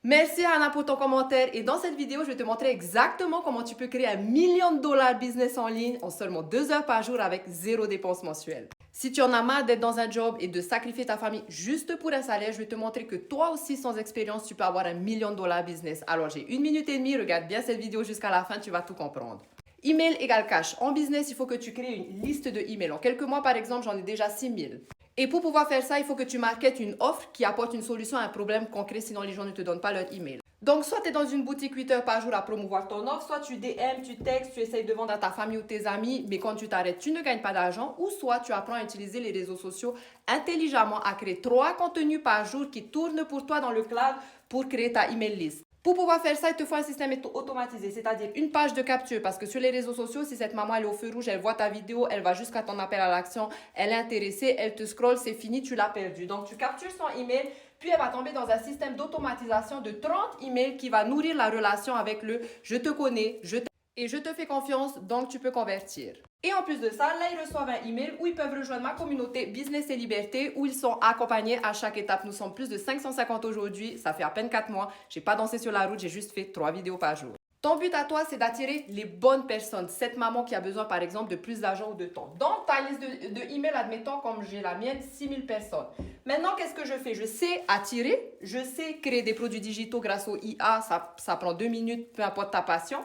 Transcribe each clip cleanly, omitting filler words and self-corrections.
Merci Hannah pour ton commentaire et dans cette vidéo, je vais te montrer exactement comment tu peux créer $1 000 000 business en ligne en seulement 2 heures par jour avec zéro dépense mensuelle. Si tu en as marre d'être dans un job et de sacrifier ta famille juste pour un salaire, je vais te montrer que toi aussi sans expérience, tu peux avoir $1 000 000 business. Alors j'ai 1 minute et demie, regarde bien cette vidéo jusqu'à la fin, tu vas tout comprendre. Email égale cash. En business, il faut que tu crées une liste de emails. En quelques mois, par exemple, j'en ai déjà 6 000. Et pour pouvoir faire ça, il faut que tu marketes une offre qui apporte une solution à un problème concret, sinon les gens ne te donnent pas leur email. Donc, soit tu es dans une boutique 8 heures par jour à promouvoir ton offre, soit tu DM, tu textes, tu essayes de vendre à ta famille ou tes amis, mais quand tu t'arrêtes, tu ne gagnes pas d'argent, ou soit tu apprends à utiliser les réseaux sociaux intelligemment, à créer 3 contenus par jour qui tournent pour toi dans le cloud pour créer ta email list. Pour pouvoir faire ça, il te faut un système automatisé, c'est-à-dire une page de capture. Parce que sur les réseaux sociaux, si cette maman elle est au feu rouge, elle voit ta vidéo, elle va jusqu'à ton appel à l'action, elle est intéressée, elle te scrolle, c'est fini, tu l'as perdu. Donc tu captures son email, puis elle va tomber dans un système d'automatisation de 30 emails qui va nourrir la relation avec le je te connais, et je te fais confiance, donc tu peux convertir. Et en plus de ça, là, ils reçoivent un email où ils peuvent rejoindre ma communauté Business et Liberté où ils sont accompagnés à chaque étape. Nous sommes plus de 550 aujourd'hui, ça fait à peine 4 mois. J'ai pas dansé sur la route, j'ai juste fait 3 vidéos par jour. Ton but à toi, c'est d'attirer les bonnes personnes. Cette maman qui a besoin, par exemple, de plus d'argent ou de temps. Dans ta liste de emails, admettons, comme j'ai la mienne, 6000 personnes. Maintenant, qu'est-ce que je fais? Je sais attirer, je sais créer des produits digitaux grâce au IA. Ça prend 2 minutes, peu importe ta passion,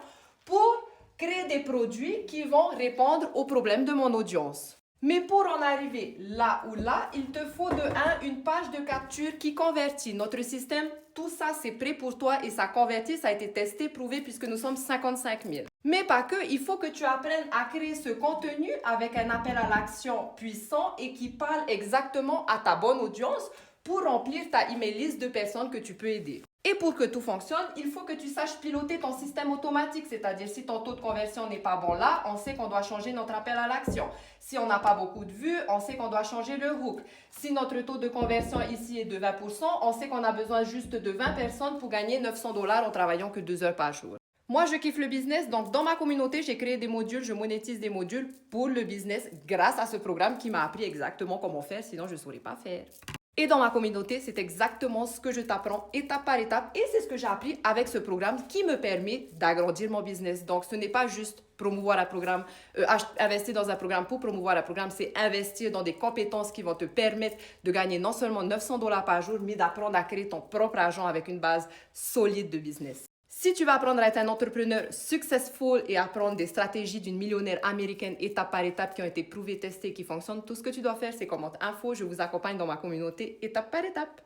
pour créer des produits qui vont répondre aux problèmes de mon audience. Mais pour en arriver là ou là, il te faut de 1, une page de capture qui convertit. Notre système, tout ça, c'est prêt pour toi et ça convertit, ça a été testé, prouvé puisque nous sommes 55 000. Mais pas que, il faut que tu apprennes à créer ce contenu avec un appel à l'action puissant et qui parle exactement à ta bonne audience pour remplir ta email list de personnes que tu peux aider. Et pour que tout fonctionne, il faut que tu saches piloter ton système automatique, c'est-à-dire si ton taux de conversion n'est pas bon là, on sait qu'on doit changer notre appel à l'action. Si on n'a pas beaucoup de vues, on sait qu'on doit changer le hook. Si notre taux de conversion ici est de 20%, on sait qu'on a besoin juste de 20 personnes pour gagner $900 en travaillant que 2 heures par jour. Moi, je kiffe le business, donc dans ma communauté, j'ai créé des modules, je monétise des modules pour le business grâce à ce programme qui m'a appris exactement comment faire, sinon je ne saurais pas faire. Et dans ma communauté, c'est exactement ce que je t'apprends étape par étape et c'est ce que j'ai appris avec ce programme qui me permet d'agrandir mon business. Donc, ce n'est pas juste promouvoir un programme, investir dans un programme pour promouvoir un programme, c'est investir dans des compétences qui vont te permettre de gagner non seulement $900 par jour, mais d'apprendre à créer ton propre argent avec une base solide de business. Si tu veux apprendre à être un entrepreneur successful et apprendre des stratégies d'une millionnaire américaine étape par étape qui ont été prouvées, testées, qui fonctionnent, tout ce que tu dois faire, c'est commente info. Je vous accompagne dans ma communauté étape par étape.